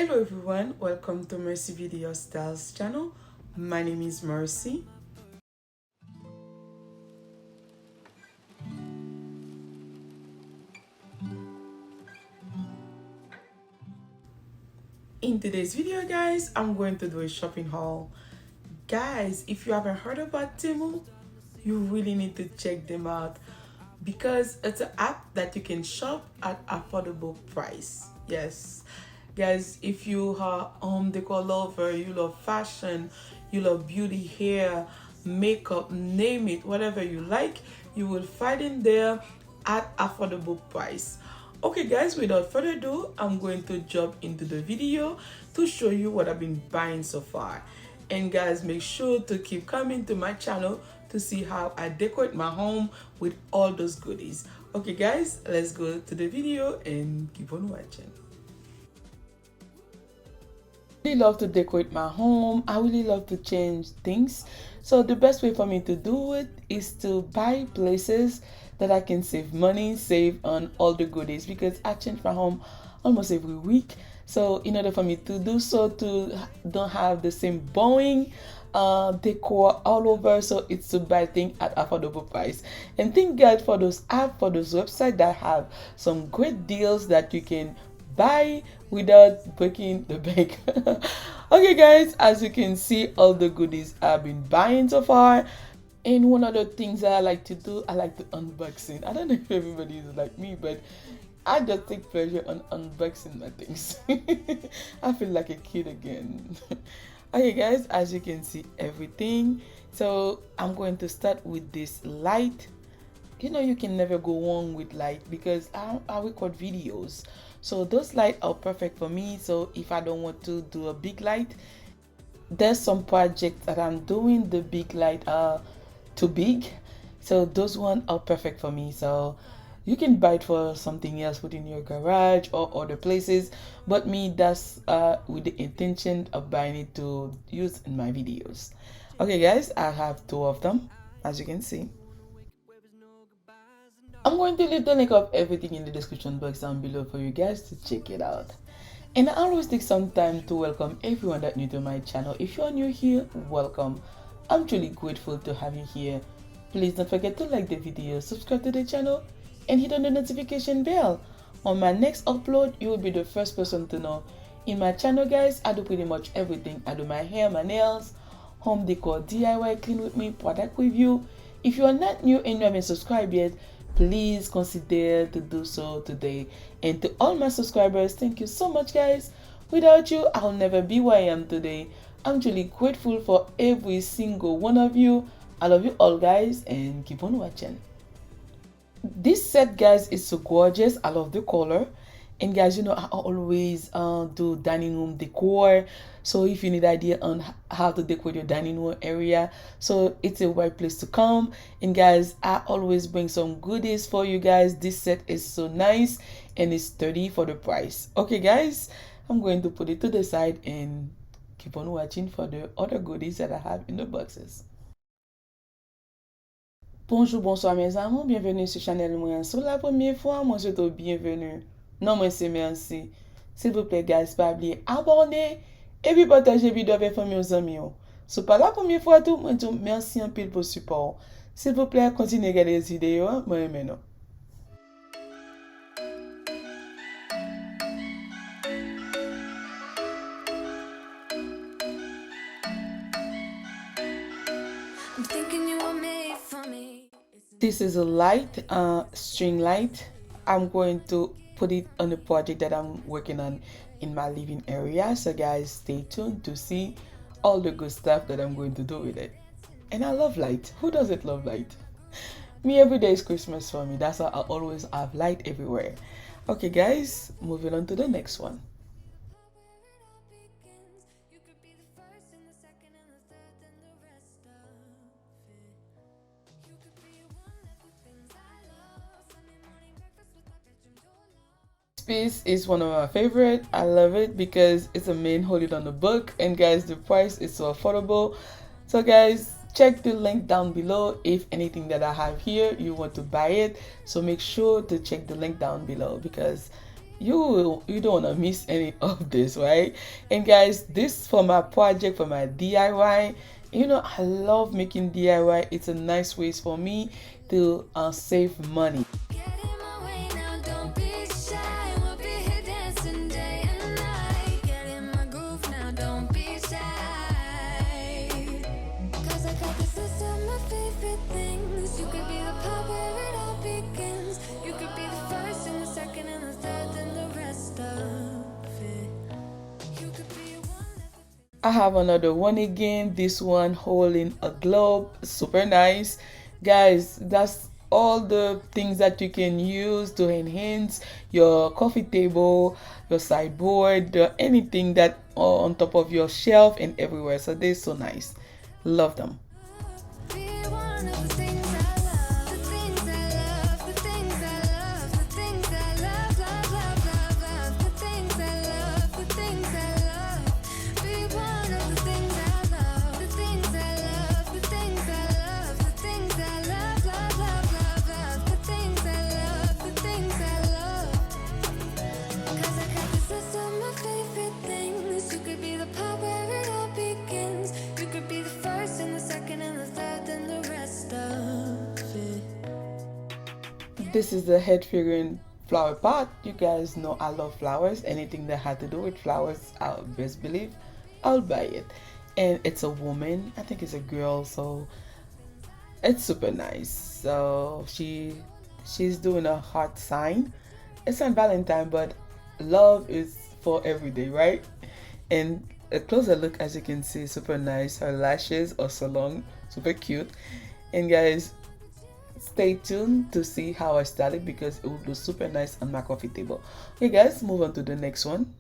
Hello everyone, welcome to Mercy Video Styles channel. My name is Mercy. In today's video guys, I'm going to do a shopping haul. Guys, if you haven't heard about Temu, you really need to check them out because it's an app that you can shop at affordable price. Yes. Guys, if you are home decor lover, you love fashion, you love beauty, hair, makeup, name it, whatever you like, you will find it there at affordable price. Okay guys, without further ado, I'm going to jump into the video to show you what I've been buying so far. And guys, make sure to keep coming to my channel to see how I decorate my home with all those goodies. Okay guys, let's go to the video and keep on watching. I really love to decorate my home. I really love to change things. So the best way for me to do it is to buy places that I can save money, save on all the goodies, because I change my home almost every week. So in order for me to do so, to don't have the same boring decor all over, so it's to buy things at affordable price. And thank God for those apps, for those websites that have some great deals that you can buy without breaking the bank. Okay guys, as you can see, all the goodies I've been buying so far. And one of the things that I like to do, I like to unboxing. I don't know if everybody is like me, but I just take pleasure on unboxing my things. I feel like a kid again. Okay guys, as you can see everything. So I'm going to start with this light. You know, you can never go wrong with light because I record videos. So those lights are perfect for me. So if I don't want to do a big light, there's some projects that I'm doing, the big light are too big. So those ones are perfect for me. So you can buy it for something else within your garage or other places. But me, that's with the intention of buying it to use in my videos. Okay guys, I have two of them, as you can see. I'm going to leave the link of everything in the description box down below for you guys to check it out. And I always take some time to welcome everyone that's new to my channel. If you're new here, welcome. I'm truly grateful to have you here. Please don't forget to like the video, subscribe to the channel, and hit on the notification bell. On my next upload, you will be the first person to know. In my channel guys, I do pretty much everything. I do my hair, my nails, home decor, DIY, clean with me, product review. If you are not new and you haven't subscribed yet, please consider to do so today. And to all my subscribers, thank you so much guys. Without you, I'll never be where I am today. I'm truly grateful for every single one of you. I love you all guys, and keep on watching. This set guys is so gorgeous. I love the color. And guys, you know, I always do dining room decor. So if you need idea on how to decorate your dining room area, so it's a right place to come. And guys, I always bring some goodies for you guys. This set is so nice and it's 30 for the price. Okay guys, I'm going to put it to the side and keep on watching for the other goodies that I have in the boxes. Bonjour, bonsoir mes amis, bienvenue sur channel moi. Sur la première fois, moi je te bienvenue. Non, moi c'est merci. S'il vous plaît, guys, pas oublier abonner et puis partager vidéo avec famille aux amis. C'est pas la première fois tout, moi je merci un peu pour le support. S'il vous plaît, continuez à regarder les vidéos, moi maintenant. This is a light, string light. I'm going to put it on a project that I'm working on in my living area. So guys, stay tuned to see all the good stuff that I'm going to do with it. And I love light. Who doesn't love light? Me, every day is Christmas for me. That's why I always have light everywhere. Okay guys, moving on to the next one. Piece is one of my favorite. I love it because it's a main holding on the book, and guys, the price is so affordable. So guys, check the link down below if anything that I have here you want to buy it. So make sure to check the link down below because you don't want to miss any of this, right? And guys, this for my project, for my DIY. You know, I love making DIY. It's a nice ways for me to save money. I have another one again, this one holding a globe, super nice. Guys, that's all the things that you can use to enhance your coffee table, your sideboard, anything that on top of your shelf and everywhere. So they're so nice. Love them. This is the head figurine flower pot. You guys know I love flowers. Anything that had to do with flowers, I'll best believe I'll buy it. And it's a woman. I think it's a girl, so it's super nice. So she's doing a heart sign. It's on Valentine, but love is for every day, right? And a closer look, as you can see, super nice. Her lashes are so long, super cute. And guys, stay tuned to see how I style it because it will look super nice on my coffee table. Okay guys, move on to the next one.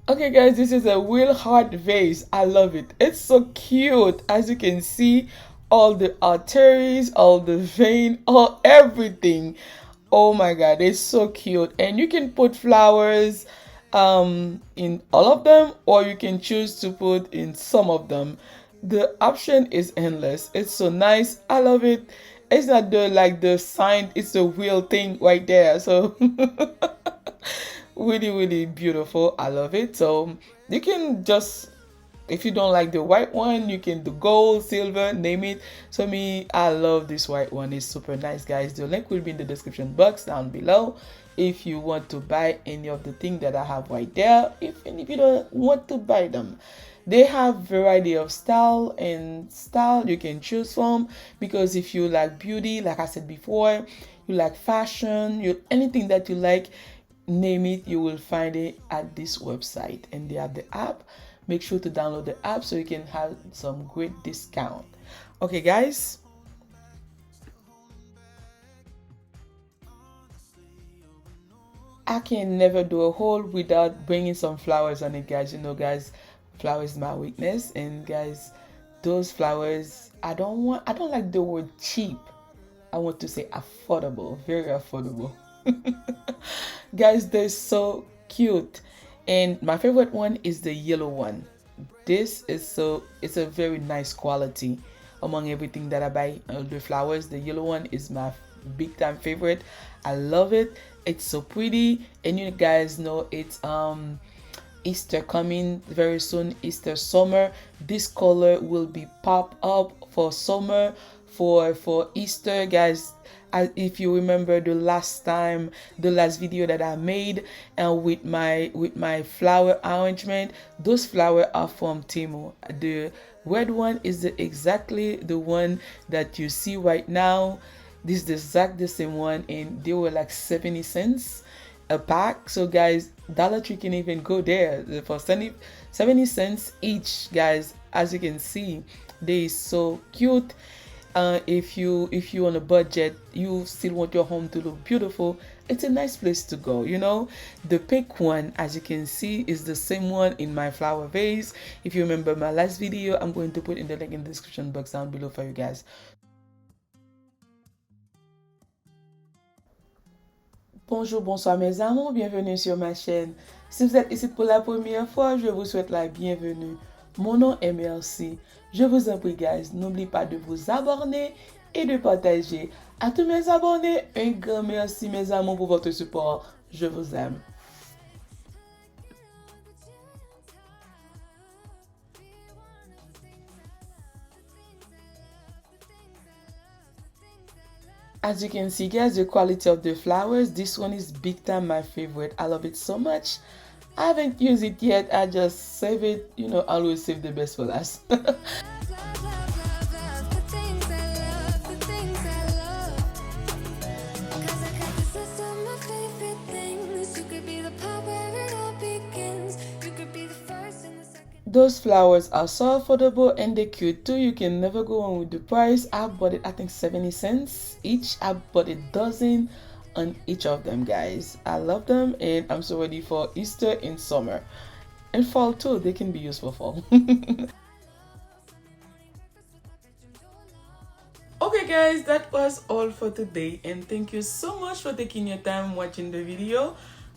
Okay guys, this is a real heart vase. I love it. It's so cute. As you can see, all the arteries, all the vein, all everything. Oh my god, it's so cute. And you can put flowers in all of them, or you can choose to put in some of them. The option is endless. It's so nice. I love it. It's not the like the sign, it's the real thing right there. So really beautiful. I love it. So you can just, if you don't like the white one, you can do gold, silver, name it. So me, I love this white one. It's super nice, guys. The link will be in the description box down below if you want to buy any of the things that I have right there. And if you don't want to buy them, they have variety of style you can choose from, because if you like beauty, like I said before, you like fashion, you anything that you like, name it, you will find it at this website. And they have the app. Make sure to download the app so you can have some great discount. Okay guys, I can never do a haul without bringing some flowers on it, guys. You know guys, flowers is my weakness. And guys, those flowers, I don't like the word cheap. I want to say affordable, very affordable. Guys, they're so cute. And my favorite one is the yellow one. This is it's a very nice quality. Among everything that I buy, the flowers, the yellow one is my big time favorite. I love it. It's so pretty. And you guys know it's Easter coming very soon, Easter summer. This color will be pop up for summer, for Easter, guys. If you remember the last video that I made with my flower arrangement, those flowers are from Temu. The red one is exactly the one that you see right now. This is the exact same one, and they were like 70 cents a pack. So guys, Dollar Tree can even go there for 70 cents each, guys. As you can see, they is so cute. If you on a budget, you still want your home to look beautiful, it's a nice place to go. You know, the pink one, as you can see, is the same one in my flower vase. If you remember my last video, I'm going to put in the link in the description box down below for you guys. Bonjour, bonsoir mes amours, bienvenue sur ma chaîne. Si vous êtes ici pour la première fois, je vous souhaite la bienvenue. Mon nom est Merci. Je vous en prie, guys, n'oubliez pas de vous abonner et de partager. À tous mes abonnés, un grand merci mes amours pour votre support. Je vous aime. As you can see, guys, the quality of the flowers, this one is big time my favorite. I love it so much. I haven't used it yet. I just save it, always save the best for last. Those flowers are so affordable and they're cute too. You can never go wrong with the price. I bought it, I think 70 cents each. I bought a dozen on each of them, guys. I love them and I'm so ready for Easter in summer. And fall too, they can be used for fall. Okay guys, that was all for today and thank you so much for taking your time watching the video.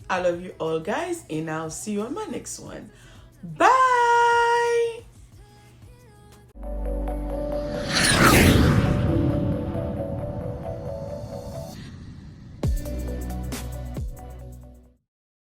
I love you all guys and I'll see you on my next one. Bye!